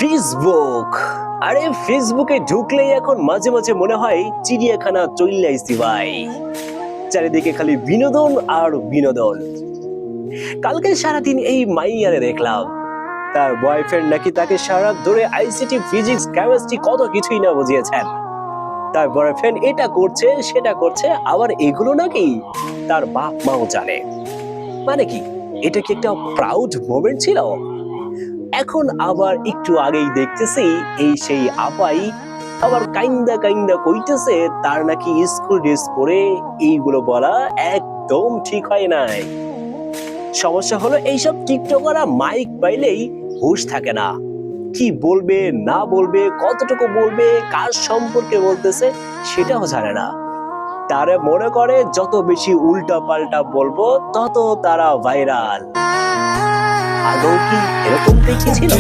Facebook. আরে ফেসবুকে ঢুকলেই এখন মাঝে মাঝে মনে হয় চিড়িয়াখানা চলে আইছি ভাই। চারিদিকে খালি বিনোদন আর বিনোদন। কালকে সারাদিন এই মাইয়ারে দেখলাম, তার বয়ফ্রেন্ড নাকি তাকে সারা ধরে আইসিটি, ফিজিক্স, কেমিস্ট্রি কত কিছুই না বুঝিয়েছেন। তার বয়ফ্রেন্ড এটা করছে সেটা করছে, আবার এগুলো নাকি তার বাপ মাও জানে। মানে কি, এটা কি একটা প্রাউড মোমেন্ট ছিল? এখন আবার একটু আগেই দেখতেছি এই সেই আপাই আবার কাইন্দা কাইন্দা কইতেছে তার নাকি স্কুল ড্রেস পরে এইগুলো বলা একদম ঠিক হয় নাই। সমস্যা হলো এইসব টিকটকাররা মাইক পাইলেই হুঁশ থাকে না, কি বলবে না বলবে, কতটুকু বলবে, কার সম্পর্কে বলতেছে সেটাও জানে না। তারা মনে করে যত বেশি উল্টা পাল্টা বলবো তত তারা ভাইরাল। আদৌ কি এরকম দেখেছিল?